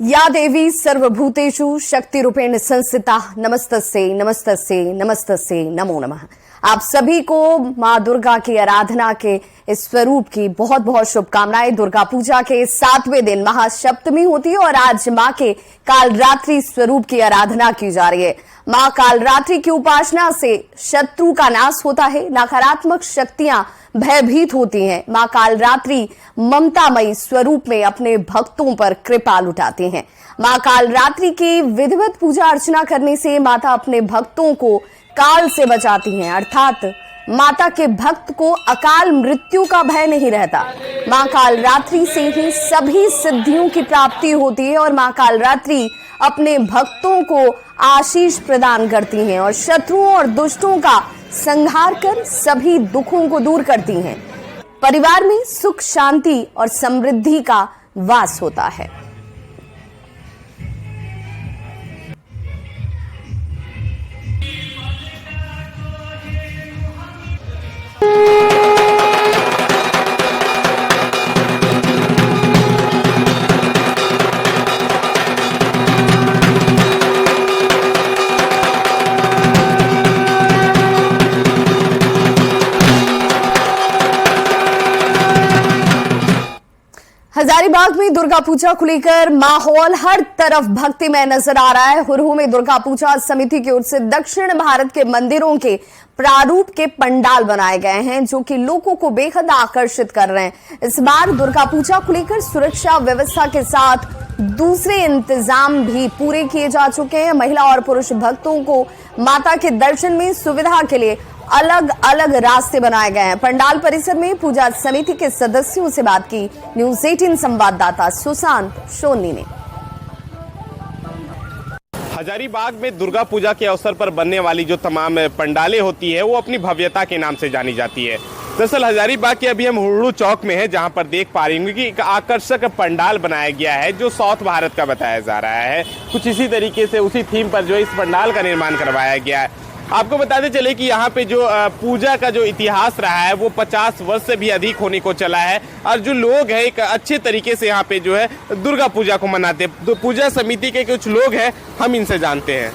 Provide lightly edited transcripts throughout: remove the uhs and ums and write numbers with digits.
या देवी सर्वभूतेषु शक्तिरूपेण संस्थिता नमस्तस्यै नमस्तस्यै नमस्तस्यै नमो नमः। आप सभी को मां दुर्गा की आराधना के इस स्वरूप की बहुत बहुत शुभकामनाएं। दुर्गा पूजा के 7वें दिन महासप्तमी होती है और आज मां के कालरात्रि स्वरूप की आराधना की जा रही है। मां कालरात्रि की उपासना से शत्रु का नाश होता है, नकारात्मक शक्तियां भयभीत होती हैं। मां कालरात्रि ममतामयी स्वरूप में अपने भक्तों पर कृपा लुटाती हैं। मां कालरात्रि की विधिवत पूजा अर्चना करने से माता अपने भक्तों को काल से बचाती हैं, अर्थात माता के भक्त को अकाल मृत्यु का भय नहीं रहता। मां कालरात्रि से ही सभी सिद्धियों की प्राप्ति होती है और मां कालरात्रि अपने भक्तों को आशीष प्रदान करती हैं और शत्रुओं और दुष्टों का संहार कर सभी दुखों को दूर करती हैं। परिवार में सुख शांति और समृद्धि का वास होता है। हजारीबाग में दुर्गा पूजा को लेकर माहौल हर तरफ भक्तिमय नजर आ रहा है। हुरहू में दुर्गा पूजा समिति की ओर से दक्षिण भारत के मंदिरों के प्रारूप के पंडाल बनाए गए हैं, जो कि लोगों को बेहद आकर्षित कर रहे हैं। इस बार दुर्गा पूजा को लेकर सुरक्षा व्यवस्था के साथ दूसरे इंतजाम भी पूरे किए जा चुके हैं। महिला और पुरुष भक्तों को माता के दर्शन में सुविधा के लिए अलग अलग रास्ते बनाए गए हैं। पंडाल परिसर में पूजा समिति के सदस्यों से बात की न्यूज़ 18 संवाददाता सुशांत सोनी ने। हजारीबाग में दुर्गा पूजा के अवसर पर बनने वाली जो तमाम पंडालें होती है वो अपनी भव्यता के नाम से जानी जाती है। दरअसल हजारीबाग के अभी हम हुरहू चौक में हैं, जहां पर देख पा रही होंगे कि एक आकर्षक पंडाल बनाया गया है जो साउथ भारत का बताया जा रहा है। कुछ इसी तरीके से उसी थीम पर जो इस पंडाल का निर्माण करवाया गया है। आपको बताते चले कि यहाँ पे जो पूजा का जो इतिहास रहा है वो 50 वर्ष से भी अधिक होने को चला है और जो लोग हैं एक अच्छे तरीके से यहाँ पे जो है दुर्गा पूजा को मनाते हैं। तो पूजा समिति के कुछ लोग हैं, हम इनसे जानते हैं।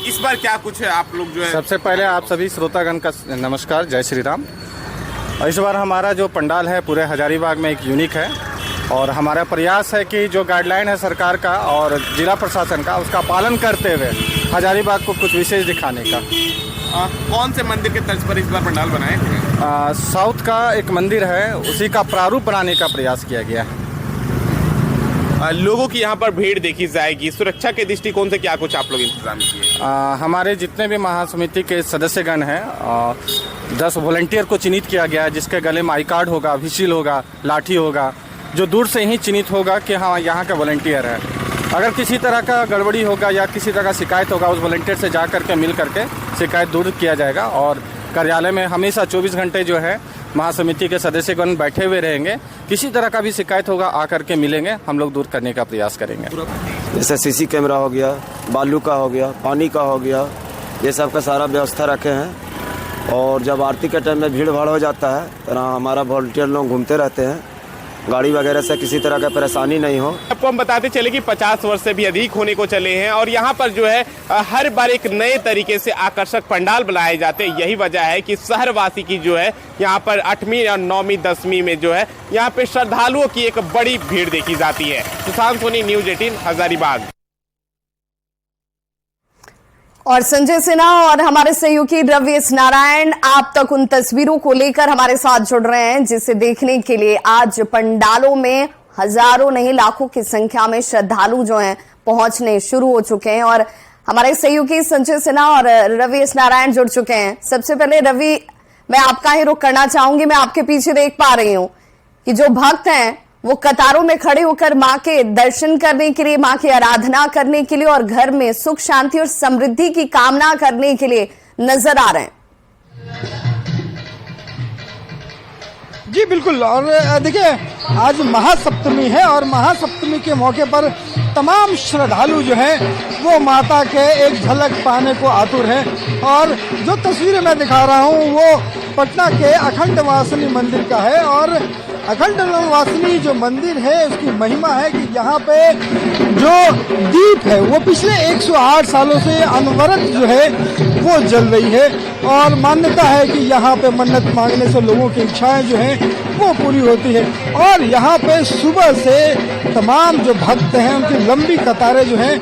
इस बार क्या कुछ है आप लोग जो है? सबसे पहले आप सभी श्रोतागण का नमस्कार, जय श्री राम। इस बार हमारा जो पंडाल है पूरे हजारीबाग में एक यूनिक है और हमारा प्रयास है कि जो गाइडलाइन है सरकार का और जिला प्रशासन का, उसका पालन करते हुए हजारीबाग को कुछ विशेष दिखाने का। कौन से मंदिर के तर्ज पर इस बार पंडाल बनाए हैं? साउथ का एक मंदिर है, उसी का प्रारूप बनाने का प्रयास किया गया है। लोगों की यहाँ पर भीड़ देखी जाएगी, सुरक्षा के दृष्टिकोण से क्या कुछ आप लोग इंतजाम किए? हमारे जितने भी महासमिति के सदस्यगण हैं 10 वॉलंटियर को चिन्हित किया गया है, जिसके गले में आई कार्ड होगा, व्हिसिल होगा, लाठी होगा, जो दूर से ही चिन्हित होगा कि हाँ यहाँ का वॉलंटियर है। अगर किसी तरह का गड़बड़ी होगा या किसी तरह का शिकायत होगा, उस वॉलंटियर से जा करके मिल करके शिकायत दूर किया जाएगा। और कार्यालय में हमेशा 24 घंटे जो है महासमिति के सदस्यगण बैठे हुए रहेंगे। किसी तरह का भी शिकायत होगा आकर के मिलेंगे, हम लोग दूर करने का प्रयास करेंगे। जैसे सीसी कैमरा हो गया, बालू का हो गया, पानी का हो गया, ये सब का सारा व्यवस्था रखे हैं। और जब आरती के टाइम में भीड़ भाड़ हो जाता है तो हमारा वॉलंटियर लोग घूमते रहते हैं, गाड़ी वगैरह से किसी तरह का परेशानी नहीं हो। आपको हम बताते चले कि 50 वर्ष से भी अधिक होने को चले हैं और यहाँ पर जो है हर बार एक नए तरीके से आकर्षक पंडाल बनाए जाते हैं। यही वजह है कि शहरवासी की जो है यहाँ पर 8वीं और 9वीं 10वीं में जो है यहाँ पे श्रद्धालुओं की एक बड़ी भीड़ देखी जाती है। सुशांत सोनी, न्यूज़ 18 हजारीबाग। और संजय सिन्हा और हमारे सहयोगी रवीश नारायण आप तक उन तस्वीरों को लेकर हमारे साथ जुड़ रहे हैं, जिसे देखने के लिए आज पंडालों में हजारों नहीं लाखों की संख्या में श्रद्धालु जो हैं पहुंचने शुरू हो चुके हैं। और हमारे सहयोगी संजय सिन्हा और रवीश नारायण जुड़ चुके हैं। सबसे पहले रवि, मैं आपका ही रुख करना चाहूंगी। मैं आपके पीछे देख पा रही हूं कि जो भक्त हैं वो कतारों में खड़े होकर मां के दर्शन करने के लिए, मां की आराधना करने के लिए और घर में सुख शांति और समृद्धि की कामना करने के लिए नजर आ रहे हैं। जी बिल्कुल। और देखिए आज महासप्तमी है और महासप्तमी के मौके पर तमाम श्रद्धालु जो हैं वो माता के एक झलक पाने को आतुर हैं। और जो तस्वीरें मैं दिखा रहा हूँ वो पटना के अखंड वासनी मंदिर का है और अखंडवासिनी जो मंदिर है उसकी महिमा है कि यहाँ पे जो दीप है वो पिछले 108 सालों से अनवरत जो है वो जल रही है और मान्यता है कि यहाँ पे मन्नत मांगने से लोगों की इच्छाएं जो हैं वो पूरी होती है। और यहाँ पे सुबह से तमाम जो भक्त हैं उनकी लंबी कतारें जो हैं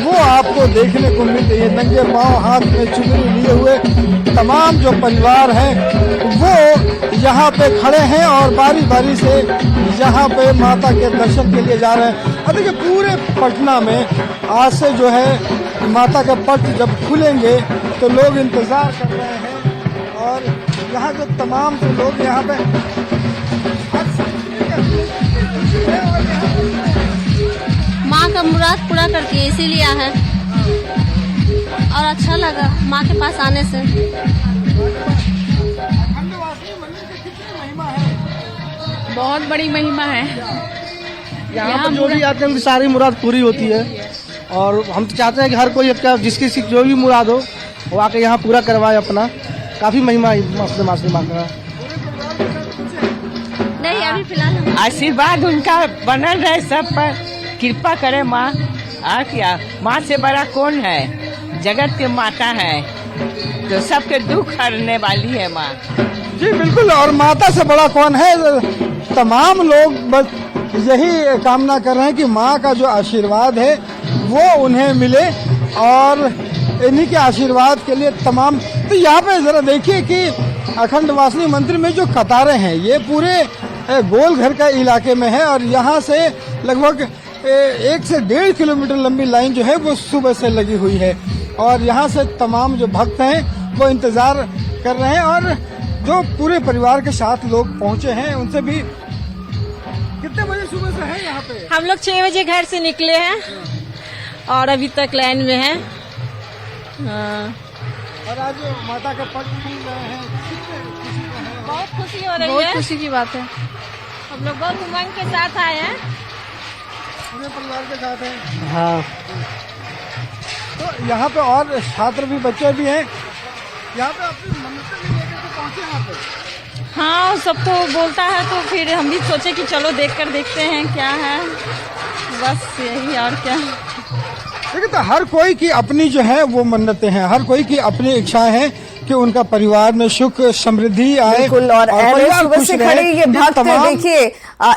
वो आपको देखने को मिल रही है। नंगे पांव हाथ में चुनरी लिए हुए तमाम जो परिवार हैं वो यहाँ पे खड़े हैं और बारी बारी से यहाँ पे माता के दर्शन के लिए जा रहे हैं। और देखिए पूरे पटना में आज से जो है माता के पट जब खुलेंगे तो लोग इंतजार कर रहे हैं और यहाँ जो तमाम जो लोग यहाँ पे माँ का मुराद पूरा करती है इसीलिए है और अच्छा लगा माँ के पास आने से। बहुत बड़ी महिमा है। यहाँ पर जो भी आते हैं उनकी सारी मुराद पूरी होती है और हम तो चाहते हैं कि हर कोई अपना जिसकी जो भी मुराद हो वो आके यहाँ पूरा करवाए अपना। काफी महिमा है मासी माँ का। नहीं अभी फिलहाल आशीर्वाद उनका बनल रहे सब पर, कृपा करे माँ। क्या माँ से बड़ा कौन है, जगत के माता है तो सबके दुख हरने वाली है माँ। जी बिल्कुल, और माता से बड़ा कौन है। तमाम लोग बस यही कामना कर रहे हैं कि माँ का जो आशीर्वाद है वो उन्हें मिले और इन्हीं के आशीर्वाद के लिए तमाम। तो यहाँ पे जरा देखिए कि अखंडवासिनी मंदिर में जो कतारें हैं ये पूरे गोल घर का इलाके में है और यहाँ से लगभग 1 से 1.5 किलोमीटर लंबी लाइन जो है वो सुबह से लगी हुई है और यहाँ से तमाम जो भक्त हैं वो इंतजार कर रहे हैं और जो पूरे परिवार के साथ लोग पहुँचे हैं उनसे भी। कितने बजे सुबह से है यहाँ पे? हम लोग 6 बजे घर से निकले हैं और अभी तक लाइन में हैं। और आज माता का पट खुल रहे हैं, बहुत खुशी हो रही है। बहुत खुशी की बात है। हम लोग बहुत उमंग के साथ आए हैं। पूरे परिवार के साथ हैं। हाँ तो यहाँ पे और छात्र भी बच्चे भी हैं। यहाँ पे अपनी मन्नतें भी लेकर के पहुँचे यहाँ पे। हाँ सब तो बोलता है तो फिर हम भी सोचे कि चलो देखकर देखते हैं क्या है, बस यही और क्या। देखिए तो हर कोई की अपनी जो है वो मन्नतें हैं, हर कोई की अपनी इच्छाएं हैं कि उनका परिवार में सुख समृद्धि आए। बिल्कुल, और सुबह से खड़े ये भक्त देखिए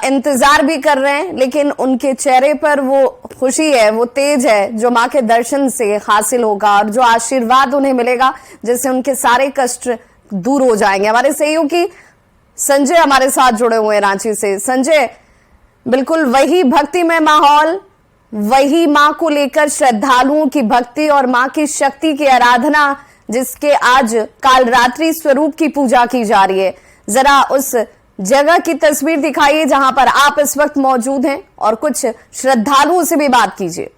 इंतजार भी कर रहे हैं लेकिन उनके चेहरे पर वो खुशी है, वो तेज है जो माँ के दर्शन से हासिल होगा और जो आशीर्वाद उन्हें मिलेगा जिससे उनके सारे कष्ट दूर हो जाएंगे। हमारे सहयोगी संजय हमारे साथ जुड़े हुए हैं रांची से। संजय, बिल्कुल वही भक्तिमय माहौल, वही माँ को लेकर श्रद्धालुओं की भक्ति और माँ की शक्ति की आराधना जिसके आज कालरात्रि स्वरूप की पूजा की जा रही है। जरा उस जगह की तस्वीर दिखाइए जहां पर आप इस वक्त मौजूद हैं और कुछ श्रद्धालुओं से भी बात कीजिए।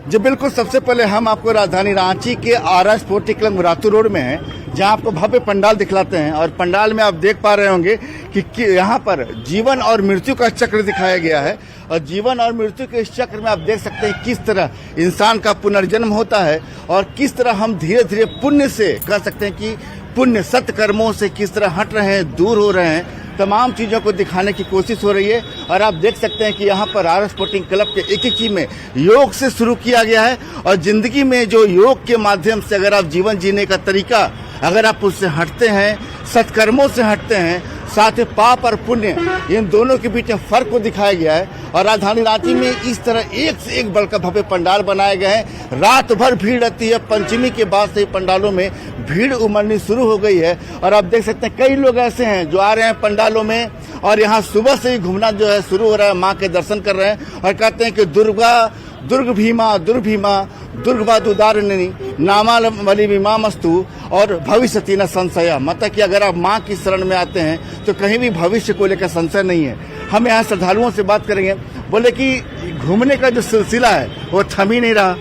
जी बिल्कुल, सबसे पहले हम आपको राजधानी रांची के आरएस स्पोर्टिंग क्लब मुरातू रोड में हैं जहां आपको भव्य पंडाल दिखलाते हैं और पंडाल में आप देख पा रहे होंगे कि यहाँ पर जीवन और मृत्यु का चक्र दिखाया गया है और जीवन और मृत्यु के इस चक्र में आप देख सकते हैं किस तरह इंसान का पुनर्जन्म होता है और किस तरह हम धीरे धीरे पुण्य से कह सकते हैं कि पुण्य सत्कर्मों से किस तरह हट रहे हैं, दूर हो रहे हैं। तमाम चीज़ों को दिखाने की कोशिश हो रही है और आप देख सकते हैं कि यहाँ पर आरएस स्पोर्टिंग क्लब के एक चीज में योग से शुरू किया गया है और जिंदगी में जो योग के माध्यम से अगर आप जीवन जीने का तरीका अगर आप उससे हटते हैं, सत्कर्मों से हटते हैं, साथ ही पाप और पुण्य इन दोनों के बीच फर्क को दिखाया गया है और राजधानी रांची में इस तरह एक से एक बड़का भव्य पंडाल बनाए गए हैं। रात भर भीड़ रहती है, पंचमी के बाद से पंडालों में भीड़ उमड़नी शुरू हो गई है और आप देख सकते हैं कई लोग ऐसे हैं जो आ रहे हैं पंडालों में और यहाँ सुबह से ही घूमना जो है शुरू हो रहा है, माँ के दर्शन कर रहे हैं और कहते हैं कि दुर्ग भीमा दुर्गवा दुदारिणी नामावली विमामस्तु और भविष्यति न संशय। मतलब कि अगर आप माँ की शरण में आते हैं तो कहीं भी भविष्य को लेकर संशय नहीं है। हम यहाँ श्रद्धालुओं से बात करेंगे, बोले कि घूमने का जो सिलसिला है वो थम ही नहीं रहा।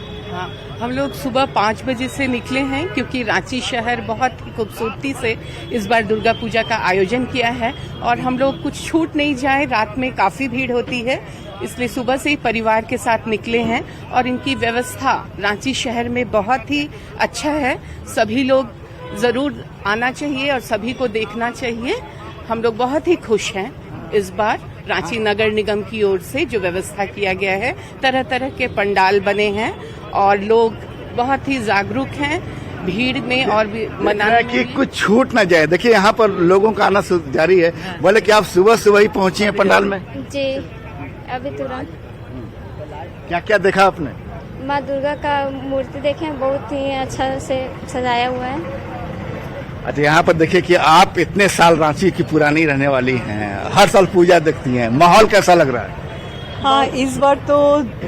हम लोग सुबह 5 बजे से निकले हैं क्योंकि रांची शहर बहुत ही खूबसूरती से इस बार दुर्गा पूजा का आयोजन किया है और हम लोग कुछ छूट नहीं जाए, रात में काफी भीड़ होती है इसलिए सुबह से ही परिवार के साथ निकले हैं और इनकी व्यवस्था रांची शहर में बहुत ही अच्छा है। सभी लोग जरूर आना चाहिए और सभी को देखना चाहिए। हम लोग बहुत ही खुश हैं इस बार रांची नगर निगम की ओर से जो व्यवस्था किया गया है। तरह तरह के पंडाल बने हैं और लोग बहुत ही जागरूक हैं भीड़ में और भी मनाने कि कुछ छूट ना जाए। देखिए यहाँ पर लोगों का आना जारी है। बोले कि आप सुबह सुबह ही पहुंची हैं पंडाल में? जी, अभी तुरंत। क्या क्या देखा आपने? माँ दुर्गा का मूर्ति देखे, बहुत ही अच्छा से सजाया हुआ है। अच्छा, यहाँ पर देखिए कि आप इतने साल रांची की पुरानी रहने वाली हैं, हर साल पूजा देखती हैं, माहौल कैसा लग रहा है? हाँ, इस बार तो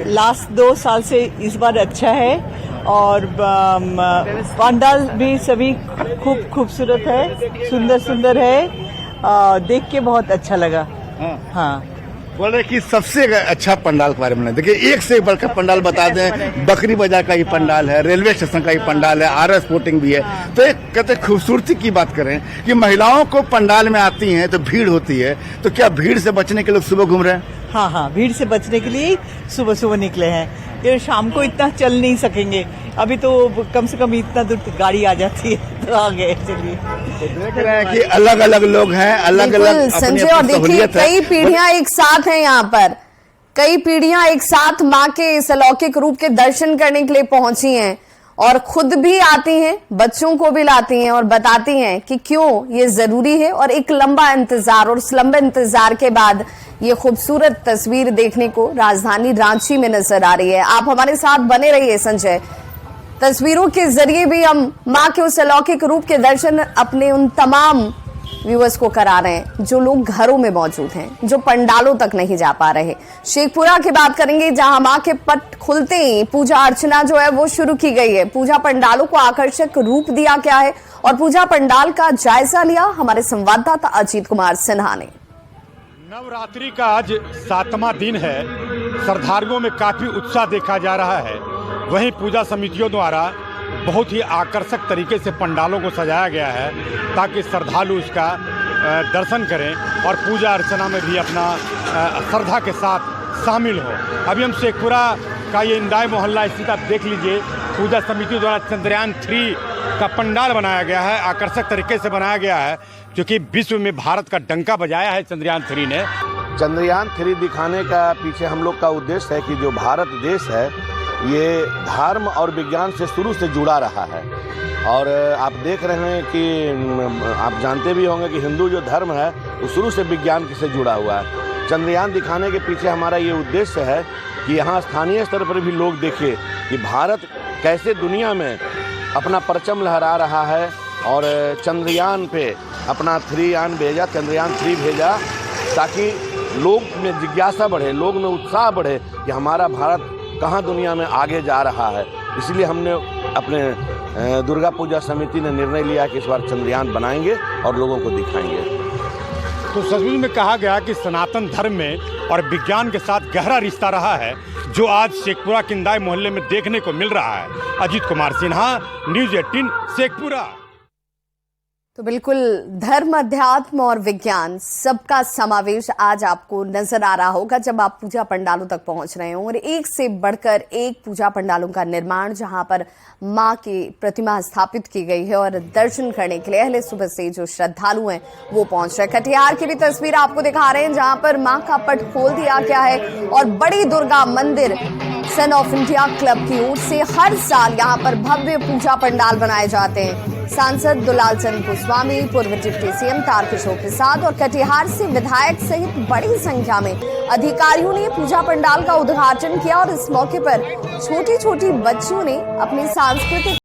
लास्ट 2 साल से इस बार अच्छा है और पंडाल भी सभी खूब खूबसूरत है, सुंदर सुंदर है, देख के बहुत अच्छा लगा। हाँ, बोल रहे कि सबसे अच्छा पंडाल के बारे में देखिए, एक से एक बड़का पंडाल बता दें। बकरी बाजार का ही पंडाल है, रेलवे स्टेशन का ही पंडाल है, आरएस बोटिंग भी है। तो एक कहते खूबसूरती की बात करें कि महिलाओं को पंडाल में आती हैं तो भीड़ होती है, तो क्या भीड़ से बचने के लोग सुबह घूम रहे हैं? हाँ, भीड़ से बचने के लिए सुबह सुबह निकले हैं। ये शाम को इतना चल नहीं सकेंगे, अभी तो कम से कम इतना दूर गाड़ी आ जाती है, तो आ गए। चलिए, तो देख रहे हैं कि अलग अलग लोग हैं, अलग अलग संजय। और देखिए कई पीढ़ियां एक साथ हैं यहाँ पर, कई पीढ़ियां एक साथ माँ के इस अलौकिक रूप के दर्शन करने के लिए पहुंची हैं और खुद भी आती हैं, बच्चों को भी लाती हैं और बताती हैं कि क्यों ये जरूरी है। और एक लंबा इंतजार, और उस लंबे इंतजार के बाद ये खूबसूरत तस्वीर देखने को राजधानी रांची में नजर आ रही है। आप हमारे साथ बने रहिए संजय। तस्वीरों के जरिए भी हम माँ के उस अलौकिक रूप के दर्शन अपने उन तमाम व्यूअर्स को करा रहे हैं जो लोग घरों में मौजूद हैं, जो पंडालों तक नहीं जा पा रहे। शेखपुरा की बात करेंगे, जहां मां के पट खुलते ही पूजा अर्चना जो है वो शुरू की गई है। पूजा पंडालों को आकर्षक रूप दिया गया है और पूजा पंडाल का जायजा लिया हमारे संवाददाता अजीत कुमार सिन्हा ने। नवरात्रि का आज 7वां दिन है। श्रद्धालुओं में काफी उत्साह देखा जा रहा है। वहीं पूजा समितियों द्वारा बहुत ही आकर्षक तरीके से पंडालों को सजाया गया है ताकि श्रद्धालु इसका दर्शन करें और पूजा अर्चना में भी अपना श्रद्धा के साथ शामिल हो। अभी हम शेखपुरा का ये इंदाय मोहल्ला स्थित आप देख लीजिए, पूजा समिति द्वारा चंद्रयान 3 का पंडाल बनाया गया है, आकर्षक तरीके से बनाया गया है, क्योंकि विश्व में भारत का डंका बजाया है चंद्रयान 3 ने। चंद्रयान 3 दिखाने का पीछे हम लोग का उद्देश्य है कि जो भारत देश है ये धर्म और विज्ञान से शुरू से जुड़ा रहा है। और आप देख रहे हैं कि आप जानते भी होंगे कि हिंदू जो धर्म है वो शुरू से विज्ञान से जुड़ा हुआ है। चंद्रयान दिखाने के पीछे हमारा ये उद्देश्य है कि यहाँ स्थानीय स्तर पर भी लोग देखें कि भारत कैसे दुनिया में अपना परचम लहरा रहा है और चंद्रयान पे अपना 3 यान भेजा, चंद्रयान 3 भेजा, ताकि लोग में जिज्ञासा बढ़े, लोग में उत्साह बढ़े कि हमारा भारत कहाँ दुनिया में आगे जा रहा है। इसलिए हमने अपने दुर्गा पूजा समिति ने निर्णय लिया कि इस बार चंद्रयान बनाएंगे और लोगों को दिखाएंगे। तो सचमुच में कहा गया कि सनातन धर्म में और विज्ञान के साथ गहरा रिश्ता रहा है, जो आज शेखपुरा किंदाई मोहल्ले में देखने को मिल रहा है। अजीत कुमार सिन्हा, न्यूज़ 18 शेखपुरा। तो बिल्कुल धर्म, अध्यात्म और विज्ञान सबका समावेश आज आपको नजर आ रहा होगा जब आप पूजा पंडालों तक पहुंच रहे हो। और एक से बढ़कर एक पूजा पंडालों का निर्माण, जहां पर मां की प्रतिमा स्थापित की गई है और दर्शन करने के लिए अहले सुबह से जो श्रद्धालु हैं वो पहुंच रहे हैं। कटिहार की भी तस्वीर आपको दिखा रहे हैं, जहां पर मां का पट खोल दिया गया है और बड़ी दुर्गा मंदिर सन ऑफ इंडिया क्लब की ओर से हर साल यहाँ पर भव्य पूजा पंडाल बनाए जाते हैं। सांसद दुलाल चंद गोस्वामी, पूर्व डिप्टी सीएम तारकिशोर प्रसाद और कटिहार से विधायक सहित बड़ी संख्या में अधिकारियों ने पूजा पंडाल का उद्घाटन किया और इस मौके पर छोटी छोटी बच्चियों ने अपनी सांस्कृतिक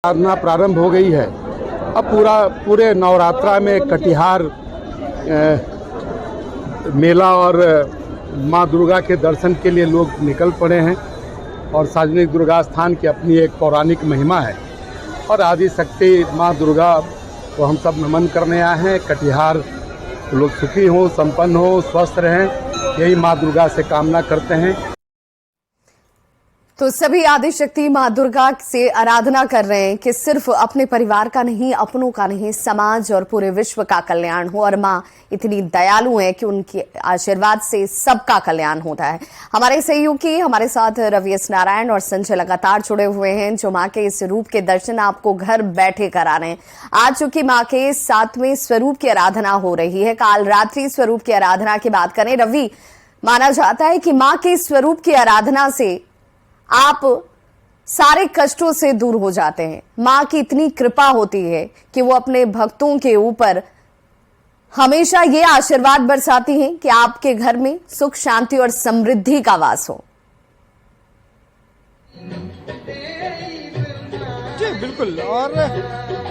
आराधना प्रारंभ हो गई है। अब पूरे नवरात्रा में कटिहार मेला और माँ दुर्गा के दर्शन के लिए लोग निकल पड़े हैं और सार्वजनिक दुर्गा स्थान की अपनी एक पौराणिक महिमा है और आदि शक्ति माँ दुर्गा को हम सब नमन करने आए हैं। कटिहार लोग सुखी हों, संपन्न हों, स्वस्थ रहें, यही माँ दुर्गा से कामना करते हैं। तो सभी आदिशक्ति माँ दुर्गा से आराधना कर रहे हैं कि सिर्फ अपने परिवार का नहीं, अपनों का नहीं, समाज और पूरे विश्व का कल्याण हो। और माँ इतनी दयालु है कि उनके आशीर्वाद से सबका कल्याण होता है। हमारे सहयोगी हमारे साथ रवि एस नारायण और संजय लगातार जुड़े हुए हैं, जो माँ के इस रूप के दर्शन आपको घर बैठे करा रहे हैं। आज चूंकि माँ के 7वें स्वरूप की आराधना हो रही है, काल रात्रि स्वरूप की आराधना की बात करें रवि, माना जाता है कि माँ के स्वरूप की आराधना से आप सारे कष्टों से दूर हो जाते हैं। माँ की इतनी कृपा होती है कि वो अपने भक्तों के ऊपर हमेशा ये आशीर्वाद बरसाती हैं कि आपके घर में सुख, शांति और समृद्धि का वास हो। जी बिल्कुल। और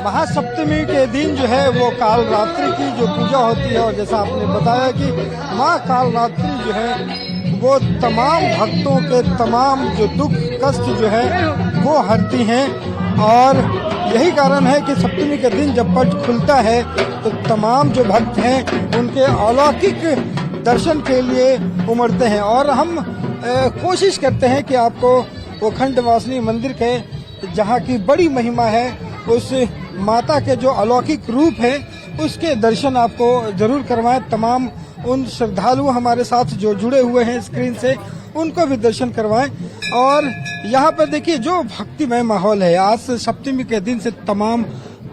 महासप्तमी के दिन जो है वो काल रात्रि की जो पूजा होती है, और जैसा आपने बताया कि माँ काल रात्रि जो है वो तमाम भक्तों के तमाम जो दुख कष्ट जो है वो हरती हैं। और यही कारण है कि सप्तमी के दिन जब पट खुलता है तो तमाम जो भक्त हैं उनके अलौकिक दर्शन के लिए उमड़ते हैं। और हम कोशिश करते हैं कि आपको वो खंडवासिनी मंदिर के जहाँ की बड़ी महिमा है, उस माता के जो अलौकिक रूप है उसके दर्शन आपको जरूर करवाएं। तमाम उन श्रद्धालु हमारे साथ जो जुड़े हुए हैं स्क्रीन से, उनको भी दर्शन करवाएं। और यहाँ पर देखिए जो भक्तिमय माहौल है, आज सप्तमी के दिन से तमाम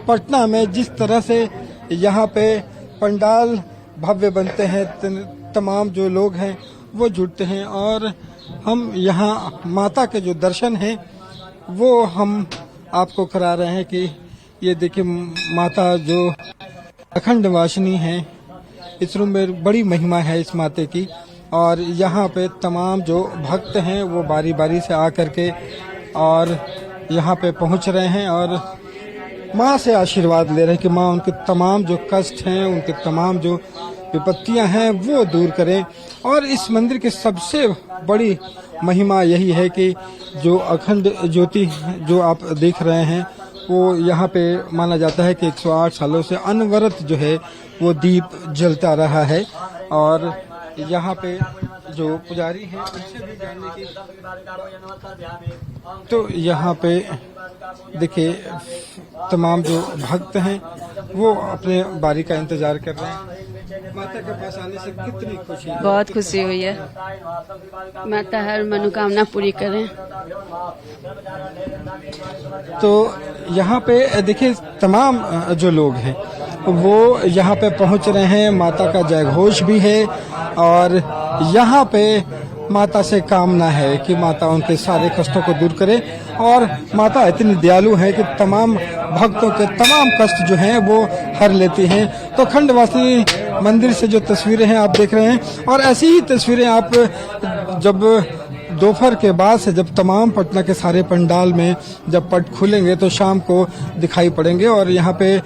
पटना में जिस तरह से यहाँ पे पंडाल भव्य बनते हैं, तमाम जो लोग हैं वो जुड़ते हैं। और हम यहाँ माता के जो दर्शन हैं वो हम आपको करा रहे हैं कि ये देखिए माता जो अखंड वासिनी है, इस रूम में बड़ी महिमा है इस माते की। और यहाँ पे तमाम जो भक्त हैं वो बारी बारी से आकर के और यहाँ पे पहुँच रहे हैं और माँ से आशीर्वाद ले रहे हैं कि माँ उनके तमाम जो कष्ट हैं, उनके तमाम जो विपत्तियाँ हैं वो दूर करें। और इस मंदिर की सबसे बड़ी महिमा यही है कि जो अखंड ज्योति जो आप देख रहे हैं वो यहाँ पे माना जाता है कि 108 सालों से अनवरत जो है वो दीप जलता रहा है। और यहाँ पे जो पुजारी हैं उनसे भी जानने की, तो यहाँ पे देखिए तमाम जो भक्त हैं वो अपने बारी का इंतजार कर रहे हैं। माता के पास आने से कितनी खुशी है? बहुत खुशी हुई है। माता हर मनोकामना पूरी करें। तो यहाँ पे देखिए तमाम जो लोग हैं वो यहाँ पे पहुँच रहे हैं। माता का जय घोष भी है और यहाँ पे माता से कामना है कि माता उनके सारे कष्टों को दूर करे। और माता इतनी दयालु है कि तमाम भक्तों के तमाम कष्ट जो हैं वो हर लेती हैं। तो खंडवासिनी मंदिर से जो तस्वीरें हैं आप देख रहे हैं, और ऐसी ही तस्वीरें आप जब दोपहर के बाद से जब तमाम पटना के सारे पंडाल में जब पट खुलेंगे तो शाम को दिखाई पड़ेंगे। और यहाँ पे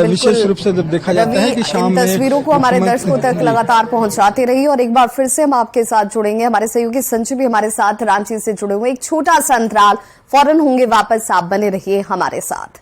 विशेष रूप से जब देखा जाता है कि शाम में तस्वीरों को हमारे दर्शकों तक लगातार पहुंचाते रहिए। और एक बार फिर से हम आपके साथ जुड़ेंगे, हमारे सहयोगी संजय भी हमारे साथ रांची से जुड़े हुए। एक छोटा सा अंतराल, फौरन होंगे वापस, आप बने रहिए हमारे साथ।